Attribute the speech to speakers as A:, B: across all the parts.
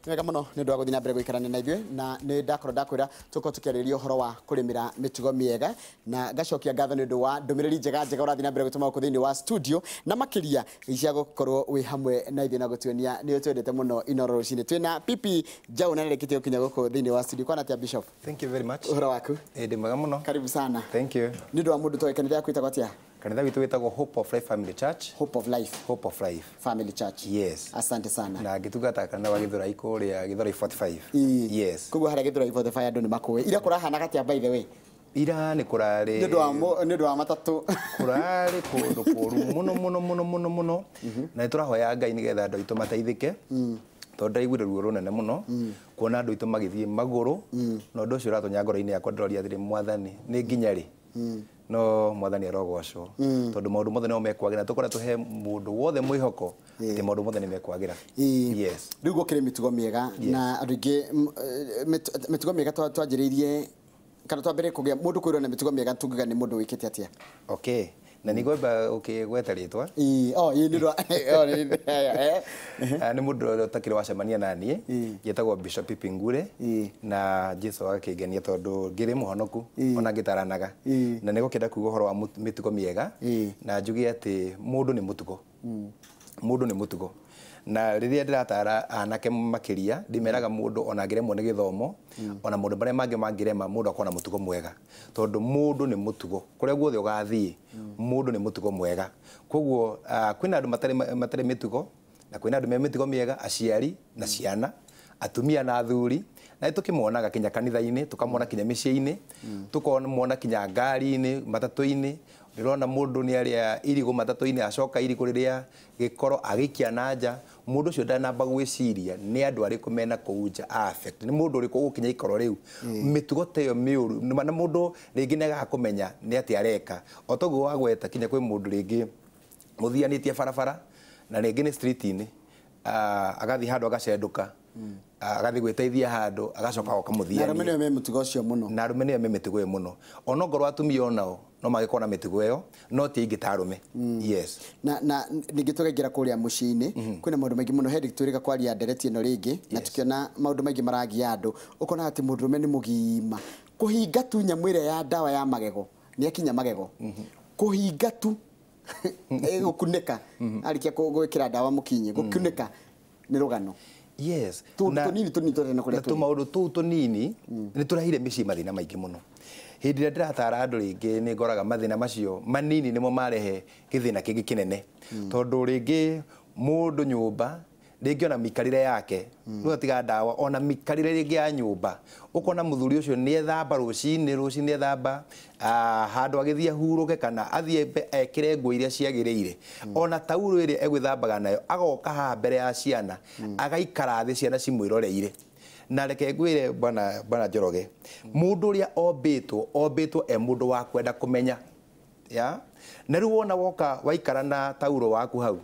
A: Wega muno nĩ ndwa gũthina mbere gũikarania na ithuĩ na nĩ ndakwĩra tũkorwo tũkĩarĩrĩria ũhoro wa kũrĩmĩra mĩtugo mĩega na ngacokia ngatho nĩ ũndũ wa ndũmĩrĩri njega ũrathiĩ na mbere gũtũma gũkũ thĩinĩ wa studio na makĩria cia gũkorwo wĩ hamwe na ithuĩ na gũtuonia nĩ ũtwendete mũno Inooro rũcinĩ. Twĩna Pipi Njau na nĩrĩkĩtie gũkinya gũkũ thĩinĩ wa studio. Kwana atĩa Bishop?
B: Thank you very much.
A: Ũhoro waku?
B: Ndĩ mwega mũno.
A: Karibu sana.
B: Thank you.
A: Nĩ ũndũ wa mũndũ tũĩ kanitha yaku ĩtagwo atĩa?
B: Kanitha witũ wĩtagwo Hope of Life Family Church.
A: Hope of Life.
B: Hope of Life
A: Family Church.
B: Yes.
A: Asante sana.
B: Na ngĩtungata kanitha wa Gĩthũrai kũrĩa Gĩthũrai 45. Yes.
A: Koguo harĩa Gĩthũrai 45 andũ nĩ makũĩ. Ira kũrahana gatia by the way?
B: Ira nĩ kũrarĩ.
A: Nĩ ũndũ wa matatũ.
B: Kũrarĩ kũndũ kũru mũno. Na nĩtũrahoya Ngai nĩgetha andũ aitũ mateithĩke. Tondũ ndaiguire ruo rũnene mũno kuona andũ aitũ magĩthiĩ magũrũ na ũndũ ũcio ũratonya ngoro-inĩ yakwa ndĩroria atĩrĩ Mwathani nĩ nginya rĩ? No Mwathani arogocwo tondũ maũndũ mothe no mekwagĩra tũkora tũhe mũndũ wothe mwĩhoko atĩ maũndũ mothe nĩ mekwagĩra. Yes.
A: Rĩu gũkĩrĩ mĩtugo mĩega na andũ aingĩ mĩtugo mĩega twanjĩrĩirie kana twambĩrĩrie kũgĩa mũndũ kwĩrwo na mĩtugo mĩega tungiuga nĩ mũndũ wĩkĩte atĩa?
B: Okay. Na nĩngwamba ũkĩgweta rĩtwa. Nĩ mũndũ ũtakĩrĩ wacemania naniĩ gĩtagwo Bishop Pipi Ngure na Jesũ agakĩngenia tondũ ngĩrĩ mũhonoku ona ngĩtaranaga na nĩgũkĩenda kuuga ũhoro wa mĩtugo mĩega na njuge atĩ mũndũ nĩ mũtugo. Mũndũ nĩ mũtugo. Na rĩrĩa ndĩratara anake makĩria ndĩmeraga mũndũ ona ngĩremwo nĩ gĩthomo ona mũndũ marĩa mangĩ mangĩrema mũndũ akona mũtugo mwega tondũ mũndũ nĩ mũtugo kũrĩa guothe ũgathiĩ mũndũ nĩ mũtugo mwega. Koguo kwĩna andũ matarĩ mĩtugo na kwĩna andũ me mĩtugo mĩega, aciari na ciana, atumia na athuri, na tũkĩmonaga kinya kanitha-inĩ, tũkamona kinya mĩciĩ-inĩ, tũkamona kinya ngari-inĩ, matatũ-inĩ. Ndĩrona mũndũ nĩ arĩa irigũ matatũ-inĩ acoka irigũ rĩrĩa gĩkoro agĩikia na nja, mũndũ ũcio ndanamba gwĩciria nĩ andũ arĩkũ mena kũu nja affect, nĩ mũndũ ũrĩkũ ũgũkinya ikoro rĩu. Mĩtugo ta ĩyo mĩũru na mũndũ rĩngĩ nĩagaga kũmenya nĩ atĩ areka. O toguo wagweta kinya kwĩ mũndũ rĩngĩ mũthianĩtie barabara na rĩngĩ nĩ street-inĩ agathiĩ handũ agacendũka agathiĩ gwĩteithia handũ agacoka oka mũthiania. Na arũme nĩo me mĩtugo ũcio mũno. Na arũme nĩo me mĩtugo ĩyo mũno. Ona ngorwo atumia onao no magĩkorwo na mĩtugo ĩyo no ti aingĩ ta arũme. Yes. Na ningĩ tũkaingĩra kũrĩa mũciĩ-inĩ kwĩna maũndũ maingĩ mũno hĩndĩ tũrĩka kwaria ndereti ĩno rĩngĩ na tũkĩona maũndũ maingĩ maragia andũ ũkona atĩ mũndũrũme nĩ mũgima kũhinga tu nyamũ ĩrĩa ya ndawa ya magego nĩ akinya magego kũhinga tu gũkunĩka arĩkia gwĩkĩra ndawa mũkinyi gũkunĩka nĩ rũgano. Yes. Tũnini tũtene kũrĩa tũrĩ. Maũndũ tũu tũnini nĩ tũrahire mĩciĩ mathĩna maingĩ mũno. Hĩndĩ ĩrĩa ndĩratara andũ rĩngĩ nĩ ngoraga mathĩna macio manini nĩmo marehe gĩthĩna kĩngĩ kĩnene. Tondũ rĩngĩ mũndũ nyũmba rĩngĩ ona mĩikarĩre yake no tiga ndawa ona mĩikarĩre rĩngĩ ya nyũmba ũkona mũthuri ũcio nĩ ethamba rũcinĩ ethamba handũ agĩthiĩ ahurũke kana athiĩ ekĩre nguo iria ciagĩrĩire ona tauro ĩrĩa egwĩthambaga nayo agoka haha mbere ya ciana agaikara thĩ ciana cimwĩroreire. Na reke ngwĩre bwana Njoroge mũndũ ũrĩa ombĩtwo e mũndũ wa kwenda kũmenya na rĩu wona woka waikara na tauro waku hau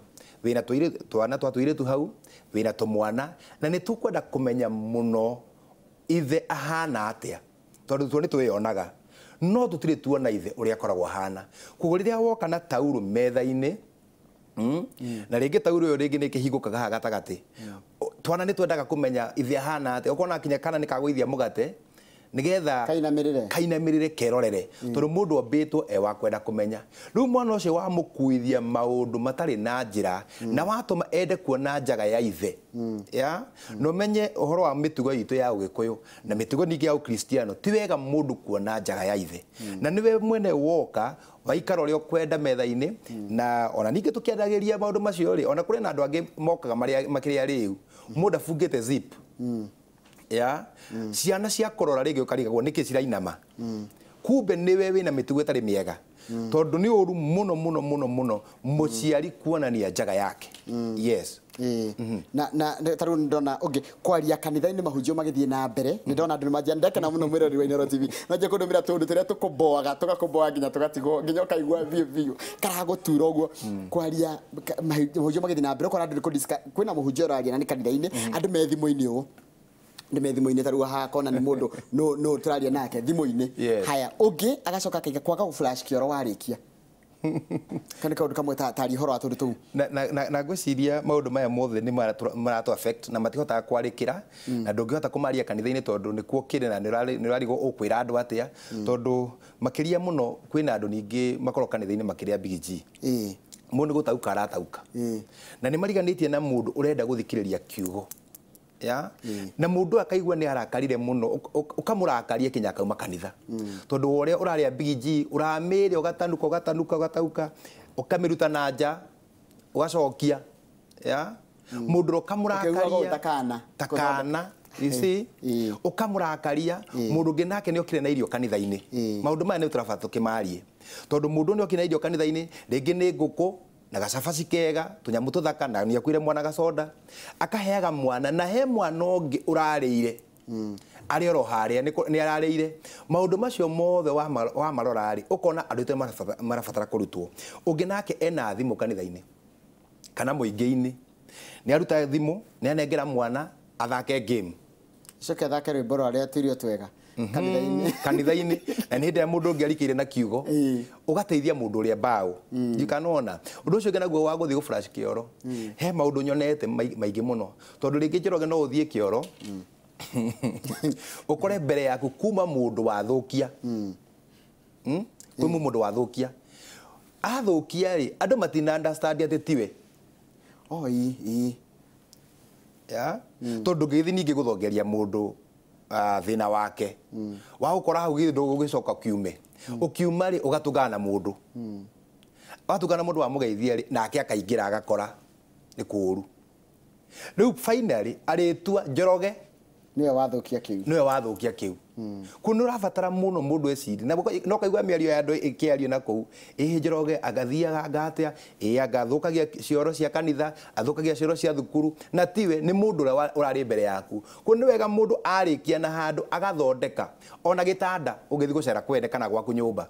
B: wĩna twana twa tũirĩtu hau wĩna tũmwana na nĩ tũkwenda kũmenya mũno ithe ahana atĩa tondũ tuo nĩ twĩyonaga no tũtirĩ tuona ithe ũrĩa akoragwo ahana. Koguo rĩrĩa woka na tauro metha-inĩ na rĩngĩ tauro ĩyo rĩngĩ nĩ kĩhingũkaga haha gatagatĩ twana nĩ twendaga kũmenya ithe ahana atĩa ũkona kinya kana nĩ kagũithia mũgate nĩgetha kainamĩrĩre kerorere tondũ mũndũ ombĩtwo e wa kwenda kũmenya. Rĩu mwana ũcio wamũkuithia maũndũ matarĩ na njĩra na watũma ende kuona njaga ya ithe na ũmenye ũhoro wa mĩtugo itũ ya Ũgĩkũyũ na mĩtugo ningĩ ya Ũkristiano ti wega mũndũ kuona njaga ya ithe na nĩwe mwene woka waikara ũrĩa ũkwenda metha-inĩ na ona ningĩ tũkĩandagĩria maũndũ macio rĩ ona kũrĩ na andũ angĩ mokaga makĩrĩa rĩu mũndũ abungĩte zip ciana cia kũrora rĩngĩ ũkarigagwo nĩkĩ cirainama kumbe nĩwe wĩna mĩtugo ĩtarĩ mĩega tondũ nĩ ũru mũno mũciari kuonania njaga yake. Yes. Na tarĩu ndona kwaria kanitha-inĩ mahunjio magĩthiĩ na mbere nĩ ndona andũ nĩmanjia ndekena mũno mwĩrori wa Inooro TV nanjia kũndũmĩra tũndũ tũrĩa tũgakũmboaga nginya tũgatigwo nginya ũkaigua biũ karagũtura ũguo kwaria mahunjio magĩthiĩ na mbere ũkona andũ kwĩna mũhunjio ũraria na nĩ kanitha-inĩ andũ me thimũ-inĩ ũũ nĩ me thimũ-inĩ tarĩu haha kona nĩ mũndũ no tũraria nake thimũ-inĩ haya ũngĩ agacoka akaiga kwaga gũ flash kĩoro warĩkia
A: kana kaundu kamwe tari horo atundu tu
B: na ngwiciria maundu maya mothe ni maratu affect na matihotaga kwarikira na ndungihota kumaria kanitha-ini tondu nikuo kiri na nirarigo ukwira andu atia tondu makiria muno kwina andu ningi makoro kanitha-ini makiria big mundu gutauka aratauka na ni mariganitie na mundu urenda guthikiriria kiugo ya na mundu akaigua ni arakarire muno ukamurakaria kinya kauma kanitha tondu uria uraria big uramire ugatanuka ukamiruta nanja ugacokia ya mundu ukamurakaria takana isi ukamurakaria mundu nginake ni okire na irio kanitha-ini maundu maya ni turabata tukimarie tondu mundu ni okire na irio kanitha-ini ringi ni nguku na gacabaci kega tunyamu tuthaka na ni akwire mwana gacoda akaheaga mwana na he mwana ungi urarire ari oro haria ni ararire maundu macio mothe wa marorari ukona andu te marabatara kurutwo ungi nake ena thimu kanitha-ini kana muingi-ini ni aruta thimu ni anengera mwana athake game
A: coke thake rwimbo rwaria tirio twega
B: kanitha-ini na ni hinde mundu ungi arikire na kiugo ugateithia mundu uria mbao jikanona undu ucio naguo wa guthii guflash kioro he maundu nyonete maingi muno tondu ringi Njoroge no uthie kioro ukore mbere yaku kuma mundu wathukia kuma mundu wathukia athukia ri andu matina understand ati tiwe ya tondu ngithi ningi guthongeria mundu thina wake wa ukora hau githu ndugugicoka kiume ukiuma ri ugatugana mundu watugana mundu wa mugeithia ri nake akaingira agakora ni kuru riu finally aritua Njoroge
A: niwe wathukia kiu
B: kuno rabatara muno mundu eciri no kaigua miario ya andu ikiario na kou Njoroge agathiaga ngatia agathukagia cioro cia kanitha athukagia cioro cia thukuru na tiwe ni mundu urari mbere yaku kuno wega mundu arikia na handu agathondeka ona gitanda ungithi gucera kwende kana gwaku nyumba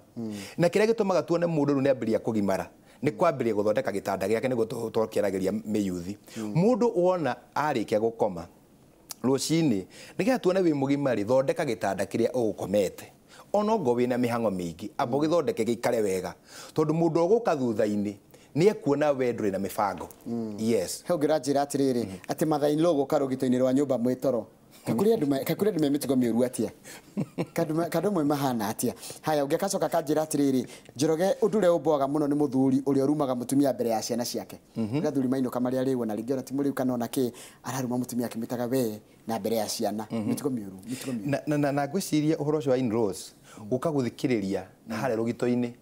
B: na kiria gitumaga tuone mundu ni ambiria kugimara ni kwambiria guthondeka gitanda giake ni gutokerageria miyuthi mundu wona arikia gukoma rucini nigetha tuone wi mugimari thondeka gitanda kiria ugukomete ono ngo wina mihango mingi abo githondeke gikare wega tondu mundu uguka thutha-ini ni ekuona wendure na mibango yes
A: he ngira njira atiriri ati mathaini logo karugito-ini rwa nyumba mwitoro kakuri andu memitigo miuru atia kandu mwe mahana atia haya ungekacoka kanjira atiriri Njoroge undure umboga muno ni muthuri uria urumaga mutumia mbere ya ciana ciake gathuri mainuka maria riu na ringi ona timuriu kana ona ki araruma mutumia akimitaga we na mbere ya ciana mitigo miuru
B: na ngwiciria uhoro ucio wa in-laws ukaguthikiriria na hare rugito-ini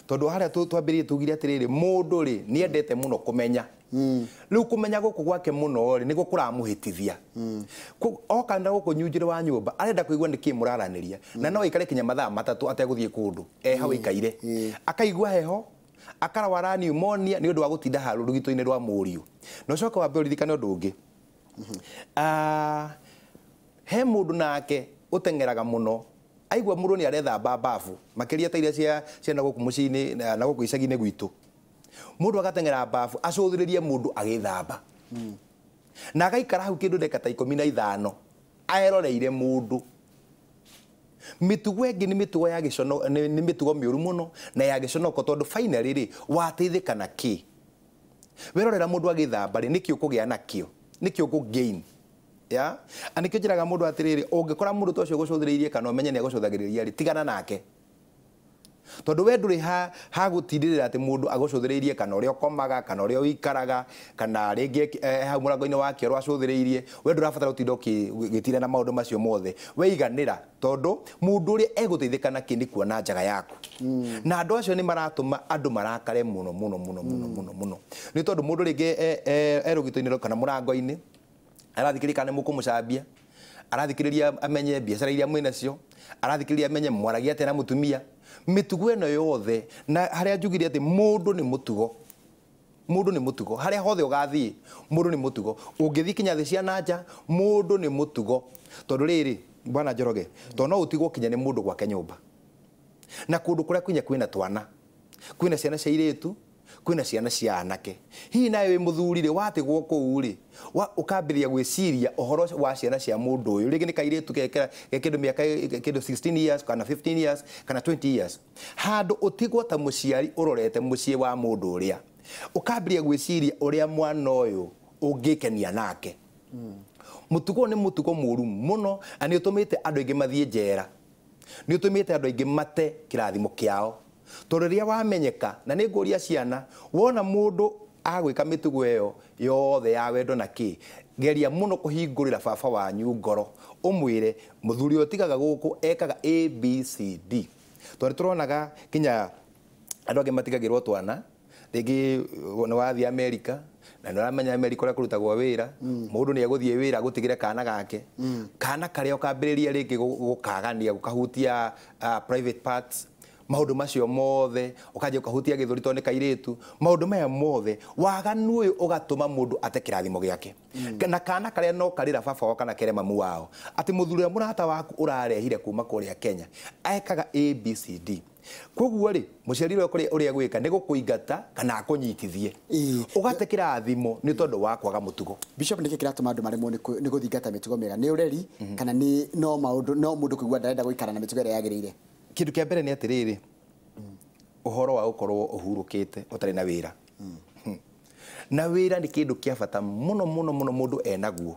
B: tondu hare twambirie tugire atiriri mundu ri ni endete muno kumenya riu kumenya guku gwake muno ri niguo kuramuhitithia oka na guku nyunjire wa nyumba arenda kuigua niki muraraniria na no ikare kinya mathaa matatu ateguthie kundu hau ikaire akaigua heho akarawara pneumonia ni undu wa gutinda haru rugito-ini rwa muriu no coka wa mberirikane undu ungi he mundu nake utengeraga muno aigua mundu ni arethamba bafu makiria ta iria cia na guku mucini na guku icagi-ini gwitu mundu agatengera bafu acuthiririe mundu agithamba na agaikara hau kindu ndeka ta 15 aeroreire mundu mitugo engi ni mitugo ya gicono ni mitugo miuru muno na ya giconoko tondu finally ri wateithika na ki werorera mundu agithamba ri niki ukugia nakio niki ukugain ya anikio njiraga mundu atiriri ungikora mundu tocio gucuthiririe kana umenye ni agucuthagiriria ri tigana nake tondu we nduri ha gutindirira ati mundu agucuthiririe kana uria ukomaga kana uria uikaraga kana ringi hau murango-ini wake ro acuthiririe we ndurabatara gutinda ukigitira na maundu macio mothe weiganira tondu mundu uria eguteithika na kindi kuona njaga yaku na andu acio ni maratuma andu marakare muno ni tondu mundu ringi erugito-ini kana murango-ini arathikiriria kana mukumucambia arathikiriria amenye biacara iria mwinacio arathikiriria amenye mwaragia tena mutumia mitugo eno yothe na haria njugire ati mundu ni mutugo haria hothe ugathie mundu ni mutugo ungithii kinya thi cia nanja mundu ni mutugo tondu riri bwana Njoroge tondu no utigwo kinya ni mundu gwake nyumba na kundu kuria kwina twana kwina ciana cia iritu kwina ciana cia anake hihi nawe wi muthuri ri watigwo kuu ri ukambiria gwiciria uhoro wa ciana cia mundu uyu ringi ni kairitu kindu miaka kindu 16 years kana 15 years kana 20 years handu utigwo ta muciari urorete mucie wa mundu uria ukambiria gwiciria uria mwana uyu ungikenia nake mutugo ni mutugo muru muno ani utumite andu ingi mathie njera ni utumite andu ingi mate kirathimo kiao toriria wamenyeka na ni nguria ciana wona mundu agwika mitugo iyo yothe ya wendo na ki geria muno kuhingurira baba wanyu ngoro umwire muthuri otigaga guku ekaga ABCD tori turonaga kinya andu angi matigagirwo twana rigi ni wathi America na ndoramenya America ria kurutagwo wira mundu ni eguthie wira gutigire kana gake kana karia ukambiriria ringi gukagania gukahutia private parts maundu macio mothe ukaje ukahutia githuri tone kairitu maundu maya mothe waganu uyu ugatuma mundu ate kirathimo giake na kana karia no karira baba wao kana kere mamu wao ati muthuri wa murata waku urarehire kuma kuria Kenya aekaga ABCD koguo ri muciarire kuri uria gwika ni gukuingata kana akunyitithie ugate kirathimo ni tondu wa kwaga mutugo
A: Bishop niki kiratuma andu maremwo ni guthingata mitugo miega ni ureri kana ni no mundu kuigua ndarenda guikara na mitugo ria yagirire
B: kindu kia mbere ni atiriri uhoro wa ukorwo uhurukite utari na wira na wira ni kindu kia bata muno mundu enaguo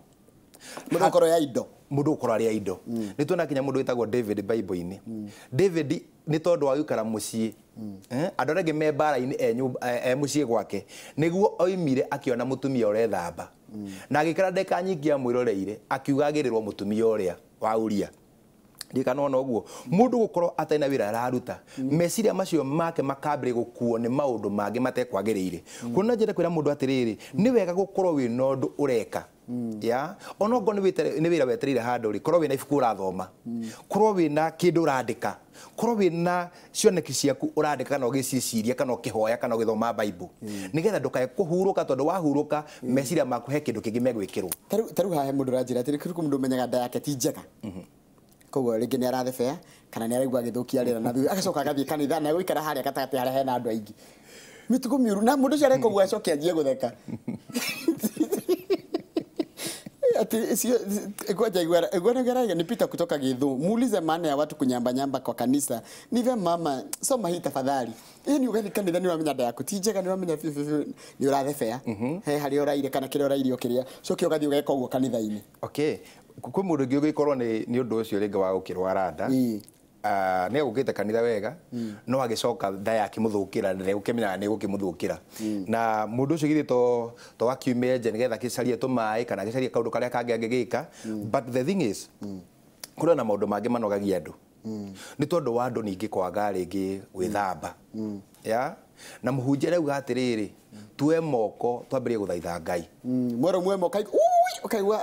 A: mundu ukorwo ya indo
B: mundu ukorwo ari indo ni tuona kinya mundu witagwo David Bible-ini David ni tondu wa gukara mucii andu arĩa me mbara-ini mucii gwake niguo oimire akiona mutumia urethamba na agikara ndeka nyingi amwiroreire akiuga agirirwo mutumia uria wa Uria ndikana ona uguo mundu gukorwo ataina wira araruta meciria macio make makambire gukuo ni maundu mangi matekwagirire kuna njira kwira mundu atiriri ni wega gukorwo wi nondu ureka ya onogo ni wira weterire handu ri korwo wina ibuku urathoma korwo wina kindu urandika korwo wina cioneki ciaku urandika kana ugiciciria kana ukihoya kana ugithoma Bible nigetha ndukae kuhuruka tondu wahuruka meciria maku he kindu kingi megwikirwo
A: taru hahe mundu ranjira atiri kuri mundu menyaga nda yake ti njega koguo ringi ni arathebea kana ni araigua githukia rira na thiu agacoka agathie kanitha na guikara haria gatagati haria hena andu aingi mitugo miuru na mundu ciare koguo acoke anjie gutheka ati sio ngoja igwana gara ni pita kutoka Githu muulize maana ya watu kunyamba kwa kanisa nive mama soma hii tafadhali ni ugathi kanitha ni wamenya nda yaku tijega ni wamenya ni urathebea he hari oraire kana kire oraire okiria coke ugathi ugeka uguo kanitha-ini
B: okay kwi mundu ngi ugikorwo ni undu ucio ringi wa ukirwara nda ni agukite kanitha wega no agicoka nda yake muthukira ni gukimenya ni gukimuthukira na mundu ucio githito to wakiume nje nigetha gicarie tumai kana gicarie kaundu karia kangi angigika but the thing is kuri na maundu mangi manogagia andu ni tondu wa andu ningi kwaga ringi gwithamba ya na muhunjia rauga atiriri tue moko twambirie guthaitha Ngai
A: mwero mwe moko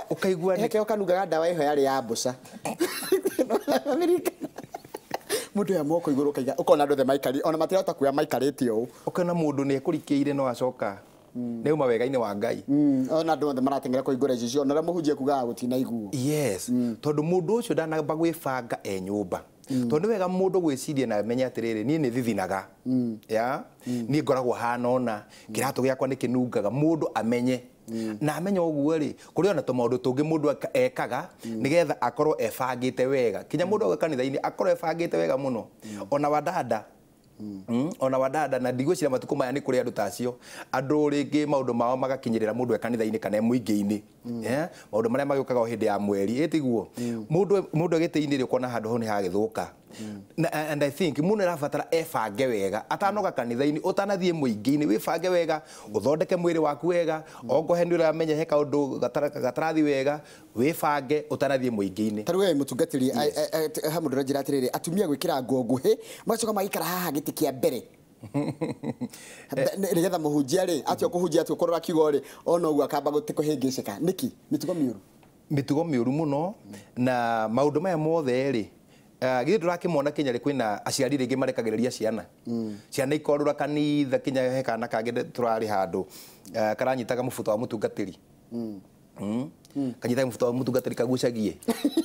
A: ukaigua heke ukanugaga ndawa iho yari ya mbuca Amerika mundu ya moko iguru kaiga ukona andu the maikari ona matirota kuya maikarite u
B: ukona mundu ni ekurikiire no acoka ni uma wega-ini wa Ngai
A: ona andu the maratengera kuigura jicio ona muhunjia kugaga gutina iguo
B: yes tondu mundu ucio ndanamba gwibanga nyumba tondu wega mundu gwiciria na menya atiriri ni thithinaga ya ni ngoragwo hanona kiratu giakwa ni kinungaga mundu amenye na amenya uguo ri kuri ona to maundu tungi mundu ekaga nigetha akorwo ebangite wega kinya mundu wa kanitha-ini akorwo ebangite wega muno ona wadada ona wadada na ndigwicira matuko maya ni kuri andu tacio andu ringi maundu mao magakinyirira mundu ekanitha-ini kana muingi-ini maundu maria magiukaga hindi ya mweri etiguo mundu agiti-ini ri ukona handu ho ni hagithuka and I think mundu arabatara ebange wega atanoga kanitha-ini utanathie muingi-ini wibange wega uthondeke mwiri waku wega ongohe ni uramenya he kaundu gatarathi wega wibange utanathie muingi-ini
A: taru we mutungatiri ha mundu ranjira atiriri atumia gwikira nguo nguhi magacoka magikara haha giti kia mbere nigetha muhunjia ri atio kuhunjia atio korora kigo ri ona uguo akamba gutikuhingicika niki mitugo miuru
B: muno na maundu maya mothe ri githĩ ndũrakĩmona Kenya rĩ kwĩna aciari rĩngĩ marekagĩrĩria ciana ciana ikorũra kanitha kinya he kana kangĩ tũrarĩ handũ karanyitaga mũbuto wa mũtungatĩri kanyita mutungatiri kagucagie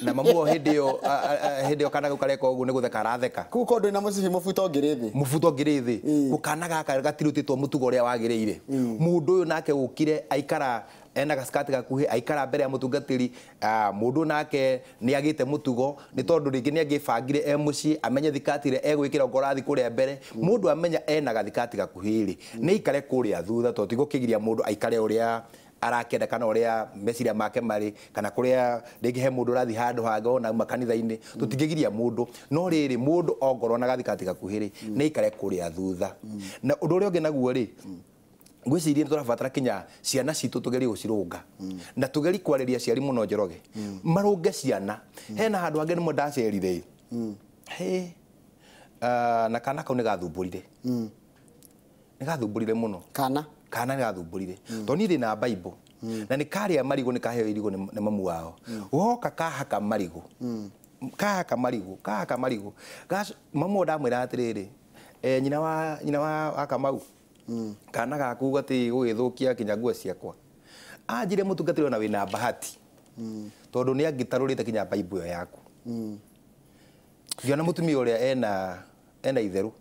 B: na mamu hindi yo kana gukareka ugu ni gutheka aratheka
A: kuko ndo na mucibi mubuto ngirithi gukana gaka gatirutitwo mutugo uria wagirire mundu uyu nake gukire aikara ena gaskati gakuhi aikara mbere ya mutungatiri mundu nake ni agite mutugo ni tondu ringi ni agibangire muci amenye thikatire egwikira ngorathi kuria mbere mundu amenya ena gathikati gakuhiri ni ikare kuria thutha to tigukigiria mundu aikare uria arakenda kana uria meciria make mari kana kuria ringi he mundu rathi handu hange ona makanitha-ini tutingigiria mundu no riri mundu ongorwo na gathikati gakuhiri ni ikare kuria thutha na undu uria ungi naguo ri ngwiciria turabatara kinya ciana citu tugeri gucirunga na tugeri kwariria ciari muno Njoroge marunge ciana hena handu hange nimwe ndacerire na kana kau ni gathumburire muno kana ni gathumburire to ni na Bible na ni karia marigo ni kaheo irigo ni mamu wao woka kahaka marigo mamu ndamwira atiriri nyina wa Kamau kana gaku gati gugithukia kinya nguo ciakwa anjire mutungatiri ona wina bahati tondu ni agitarurite kinya Bible yo yaku ngiona mutumia uria ena itheru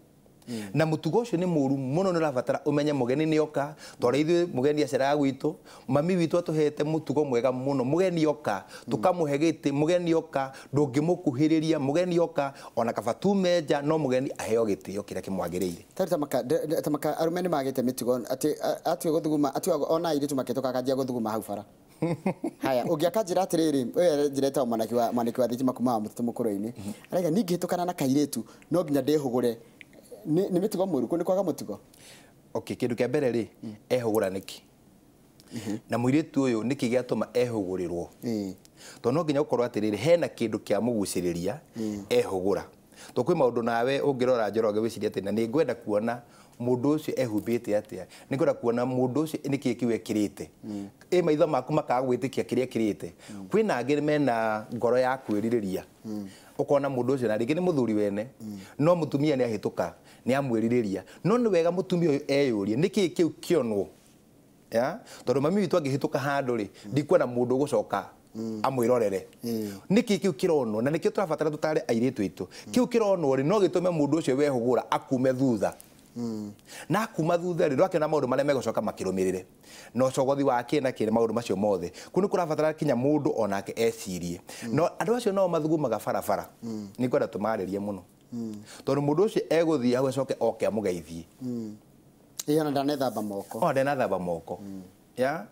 A: na mutugo ucio ni muru muno ni rabatara umenye mugeni ni oka tora ithu mugeni aceraga gwitu mami witu atuhete mutugo mwega muno mugeni oka tukamuhe giti mugeni oka ndungimukuhiriria mugeni oka ona kabatu meja no mugeni aheo gitio kiria kimwagiriire tamaka arumeni magite mitugo ati guthuguma ati ona iritu maketoka kanjia guthuguma hau bara haya ugiakanjira atiriri we njireta manaki wa thitima kuma mututu mukuru-ini arega ningihitukana na kairetu no nginya ndehugure ni mitugo muru ko ni kwaga mutugo
B: okay kindu kia mbere ri ehugura niki na muiritu uyu niki giatuma ehugurirwo to no nginya ukorwo atiriri hena kindu kia muguciriria ehugura to kwi maundu nawe ungirora Njoroge wiciria ati na ni ngwenda kuona mundu ucio ehumbite atia ni ngwenda kuona mundu ucio niki kiwe kirite maitho maku makaga gwitikia kiria kirite kwina angĩ mena ngoro ya kwiririria ukona mundu ucio na ringi ni muthuri wene no mutumia ni ahituka ni amwiririria no ni wega mutumia uyu eyurie niki kiu kionwo ya tondu mami witu angihituka handu ri ndikuona mundu gucoka amwirorere niki kiu kironwo na nikio turabatara tutare airitu itu kiu kironwo ri no gitume mundu ucio wehugura akume thutha na kuma thutha ri rwake na maundu maria megucoka makirumirire no cogothi wake na kire maundu macio mothe kunu kurabatara kinya mundu onake ecirie no andu acio no mathugumaga barabara ni kwenda tumaririe muno tondu mundu ucio eguthia hau acoke oke amugeithie
A: ona ndanethamba moko
B: ya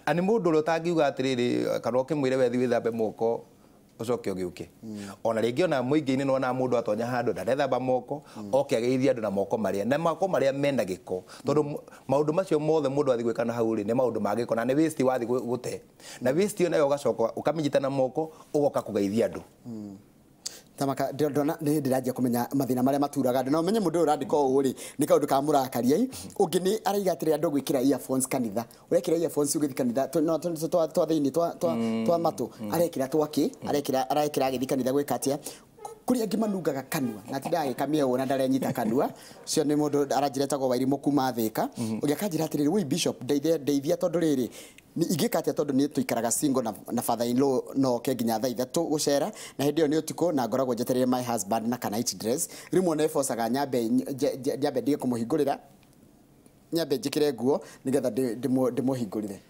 B: ani mundu uria utangiuga atiriri kana ukimwire wethi withambe moko ucoke ugiuke ona ringi ona muingi-ini no na mundu atonya handu ndanethamba moko oke ageithia andu na moko maria mena giko tondu maundu macio mothe mundu athi gwikana hau ri ni maundu magiko na ni waste wathi gute na waste nayo ugacoka ukaminyita na moko ugoka kugeithia andu
A: tamaka ndona ni ndirajia kumenya mathina maria maturaga no menye mundu urandika uri ni kaundu ka murakaria ungi ni araiga atiri andu gwikira earphones kanitha urekira earphones ugithi kanitha no twa thiini twa matu arekira twaki arekira agithi kanitha gwikatia kuri angi manungaga kanua na tidage kamia ona ndarenyita kanua cio ni mundu aranjireta go wairi mukuma thika ugiakanjira atiri we bishop ndeithia tondu riri ni igikate tondu ni tuikaraga single na father in law no ke nginya tha ithatu gucera na hindi yo ni utuko na ngoragwo njetereire my husband na kana night dress rimwe na efosaga nyambe dige kumuhingurira nyambe njikire nguo nigetha ndimuhingurire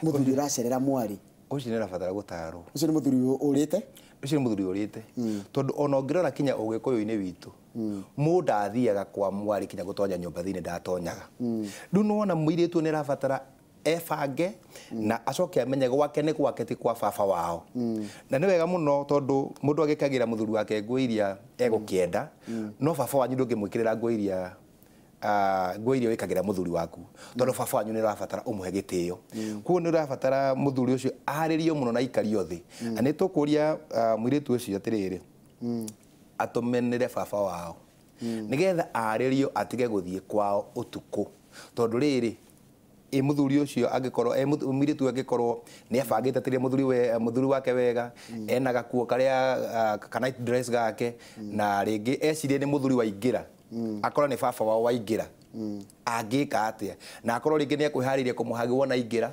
A: muthuri uracerera mwari
B: ucio ni rabatara gutarwo
A: ucio ni muthuri urite
B: ucio ni muthuri urite tondu ona ngirora kinya ugikuyu-ini witu mundu athiaga kwa mwari kinya gutonya nyumba thiini ndatonyaga riu nona muiritu ni rabatara efange na acoke amenye gwake ni gwake ti kwa baba wao na ni wega muno tondu mundu agikagira muthuri wake nguo iria egukienda no baba wanyu ndungimwikirira nguo iria wikagira muthuri waku tondu baba wanyu ni rabatara umuhe gitio kuo ni rabatara muthuri ucio aririo muno na ikario thi na ni tukuria muiritu ucio atiriri atumenere baba wao nigetha aririo atige guthie kwao utuku tondu riri muthuri ucio angikorwo muiritu angikorwo ni abangite tire muthuri wake wega ena gakuo karia kana dress gake na ringi ecirie ni muthuri waingira akorwo ni baba wao waingira angika atia na akorwo ringi ni ekwihariria kumuhagi wona ingira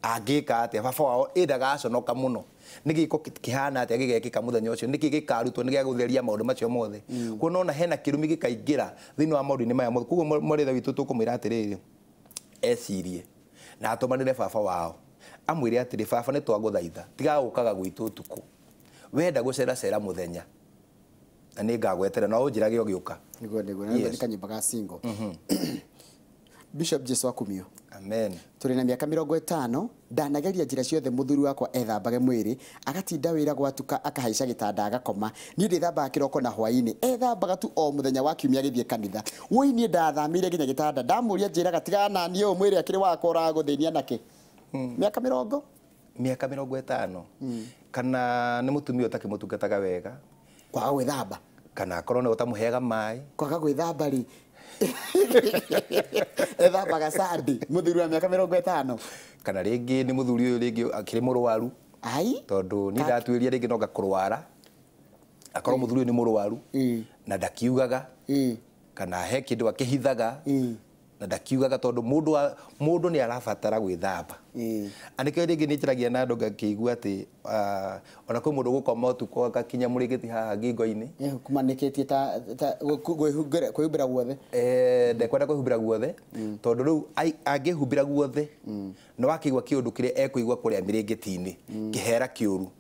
B: angika atia baba wao endaga aconoka muno nigiko kihana atia gigekika muthenya ucio niki gikarutwo nigia gutheria maundu macio mothe kuona ona hena kirumi gikaingira thini wa maundu ni maya mothe kuguo mwaritha witu tukumwira atiriri ecirie na atumanire baba wao amwire atiri baba ni twaguthaitha tiga gukaga gwitu utuku wenda gucera cera muthenya na ni ngagwetera no unjirage ugiuka
A: niguo na kanyimba ga single Bishop Jesu akumio
B: amen
A: turi na miaka 50 ndanageria njira ciothe muthuri wakwa ethambage mwiri agatinda wira gwatuka akahaica gitanda agakoma ni ndithambaga kiroko na hwaini ethambaga tu o muthenya wa kiumia githie kanitha woini ndathamire nginya gitanda ndamuria njiraga tigana ni o mwiri akiri wakwa uraguthenia nake miaka
B: 50 kana ni mutumia utakimutungataga wega
A: kwaga gwithamba
B: kana korwo ni utamuheaga mai
A: kwaga gwithamba ri ethambaga sandi muthuri wa miaka 50
B: kana ringi ni muthuri uyu ringi akiri murwaru
A: ai
B: tondu ni ndatwiria ringi no gakurwara akorwo muthuri uyu ni murwaru na ndakiugaga kana he kindu akihithaga na ndakiugaga tondu mundu ni arabatara gwithamba anike ringi ni njiragia na andu ngakigua ati ona kwi mundu gukoma utuko agakinya murigiti haha ngingo-ini
A: kumanikitie ta kwihumbira guothe
B: ndekwenda kwihumbira guothe tondu riu angihumbira guothe no wakigua kiundu kiria ekuigua kuria miringiti-ini kihera kiuru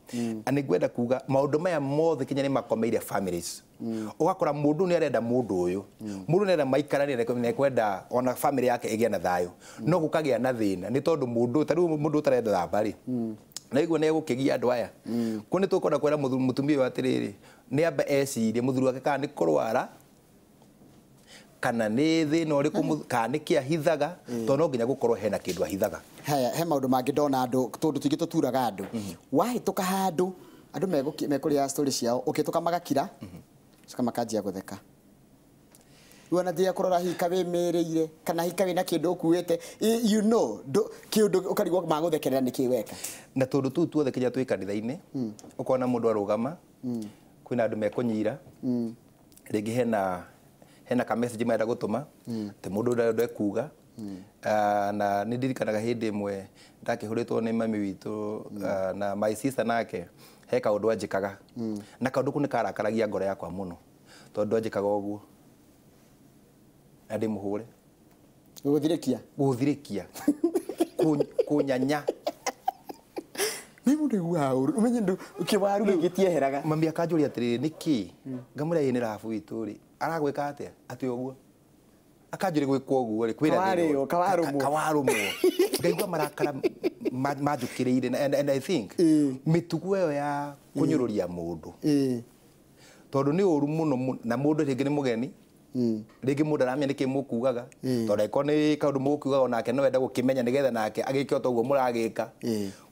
B: ani ngwenda kuga maundu maya mothe kinya ni makomeire families ugakora mundu ni arenda mundu uyu mundu ni arenda maikarani ne kwenda ona family yake igia na thayo no gukagia na thina ni tondu mundu tariu mundu utarenda thambari na igua ne gukigia andu aya kuni tukona kwera mutumia atiriri ni amba ecirie muthuri wake kana ni kurwara kana ni thina uriku kana ni kiahithaga to no nginya gukorwo hena kindu ahithaga
A: haya he maundu mangi ndona andu tondu tingi tuturaga andu wahituka handu andu mekuria story ciao ukituka magakira cika makanjia gutheka wona thia kurora hika wemereire kana hika wina kindu ukuite you know kindu ukarigwo maguthekerera nikiweka
B: na tondu tu tuothe kinya twi kanitha-ini ukona mundu arugama kwina andu mekunyira ringi hena ka message marenda gutuma te mundu ndenda kuga na ni ndirikanaga hindi imwe ndakihuritwo ni mami witu na my sister nake he kaundu anjikaga na kaundu ku ni karakaragia ngoro yakwa muno tondu anjikaga uguo na ndimuhure guthirikia kunyanya
A: ni mundu wauru umenye ndu ukiwaru ngitieheraga
B: mami akanjuria atiri niki ngamura yini rafu witu ri aragwika atia ati uguo akanjuri gwikwo uguo ri kwira
A: ni
B: kawarumo ngaigua marakara majukireire and I think mitugo yo ya kunyururia mundu tondu ni uru muno na mundu ringi ni mugeni ringi mundu aramya niki mukugaga tondu iko ni kaundu mukugaga onake no wenda gukimenya nigetha nake agike o toguo muragika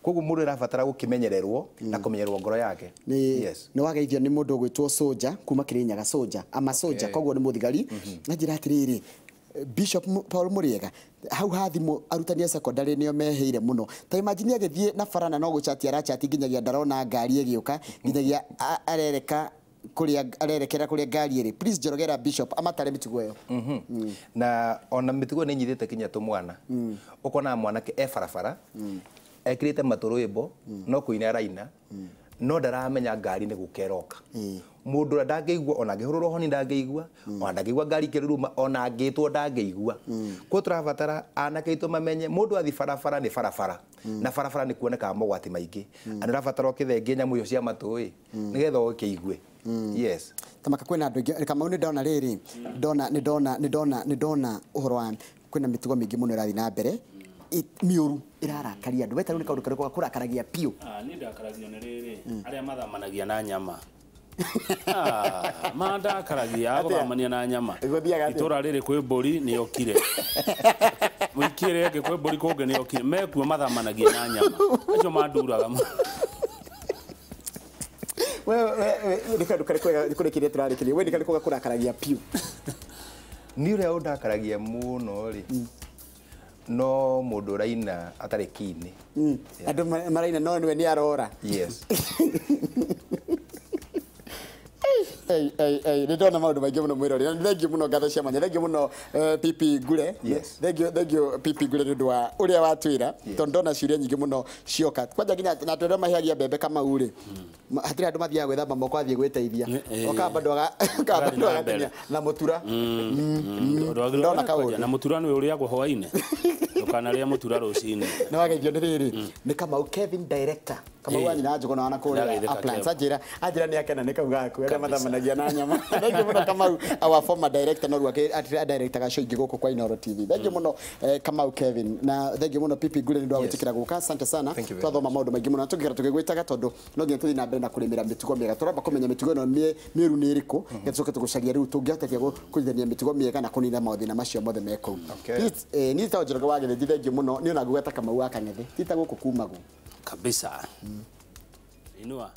B: koguo mundu arabatara gukimenyererwo na kumenyererwo ngoro yake
A: yes ni wageithio ni mundu gwitwo soldier kuma Kirinyaga soldier ama soldier koguo ni muthigari na njira atiriri Bishop Paul Muriega hau hathimo arutani a secondary nio meheire muno ta imagine agithie na farana no guchati arachati nginyagia ndarona ngari egiuka nginyagia arerekera kuria ngari iri please jorogera Bishop amatare mitugo yo
B: na ona mitugo ni nyithite kinya tumwana ukona mwanake barabara ekirite maturwimbo no kuina raina no ndaramenya ngari ni gukeroka mundu ndangĩigua ona ngĩhũrũrwo honi ndangĩigua ona ndangĩigua ngari kĩruruma ona ngĩtwo ndangĩigua ko tũrabatara anake itũ mamenye mundu athi barabara ni barabara na barabara ni kuoneka mogwati maingĩ ana rabatara ũkĩthengia nyamũ icio cia matũĩ nigetha ũkĩigue yes
A: tamaka kwena andu kama ni ndona riri ndona uhoro wa kwena mitugo mingi muno irathi na mbere miuru irarakaria andu weta ni kaundu kariko kurakaragia piu
C: ni ndakaragio ni riri aria mathamanagia na nyama mandakaragia aguthamania na nyama itura riri kwi mburi ni okire mwikire ngi kwi mburi kungi ni okire mekuo mathamanagia na nyama acio manduraga
A: wewe ni kaundu kariko kurekiria turarikiria we ni kariko kurakaragia piu
B: ni uria undakaragia muno ri no mundu raina atari kini
A: andu maraina no niwe ni arora
B: yes
A: nä ndona maå ndå maingä må no mwä rori thengio må no ngatho cia manya thengio må no pipi ngure thengio pipi ngure nä å ndå wa å rä a watwä ra tondå ndona ciuria nyingä må no cioka kwanja nginya na andå arä maheagia mbembe Kamau rä hatirä andå mathiaga gwä thamba moko athiä gwä teithia okamba ndå agatenya na må tura ndona kaå
C: na må tura nä å rä agwo hwainä ndåkanarä a må tura rå cinä
A: nä wageithio nä rä rä nä Kamau Kevin director Kamau wanyu na njå na kå rä Uplands anjä ra nä akena nä kau gaku arä a mathamanagia na nyama thengio må no Kamau our former director no ruake director show ingä gå kå kwa Inooro TV thengio må no Kamau Kevin na thengio må no pipi ngure nä ndå wa gwä tä kä ra gå ka asante sana twathoma maå ndå maingä må no tå ngä tå gä gwä taga tondå no nginya tå thiä na mbere na kå rä mä ra mä tugo mä ega tå ramba kå menya mä tugo ä no mä ru nä ä rä kå gä tå tå gå caria rä u tå ngä hoteria kå ithania mä tugo mä ega na kå nina mathä na macio mothe me kå niä ta njoroge wa gä thä thengio må no nä ona nguga ta Kamau wa Kang'ethe ti ta gå kå kumagwo
C: kabisa inua